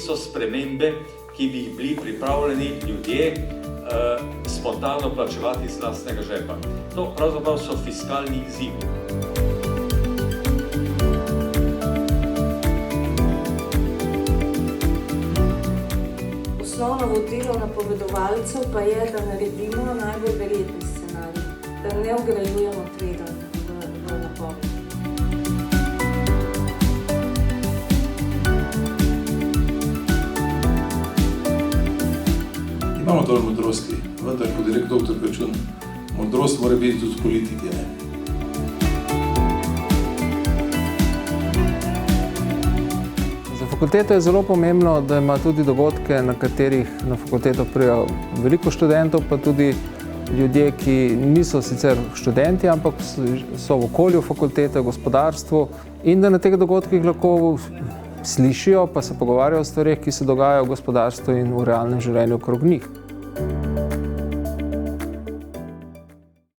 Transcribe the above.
niso spremembe, ki bi jih bili pripravljeni ljudje spontano plačevati iz lastnega žepa. To pravzaprav so fiskalni izzivi. Osnovno vodilo napovedovalcev pa je, da naredimo najbolj verjetni scenarij, da ne vgrajujemo tveganj v napoved. Imamo dovolj modrosti, vendar, kot je rekel dr. Kačun, modrost mora biti tudi politike, ne? Za fakulteto je zelo pomembno, da ima tudi dogodke, na katerih na fakulteto pridejo veliko študentov, pa tudi ljudje, ki niso sicer študenti, ampak so v okolju fakultete, v gospodarstvu, in da na teh dogodkih lahko slišijo pa se pogovarjajo o stvareh, ki se dogajajo v gospodarstvu in v realnem življenju okrog njih.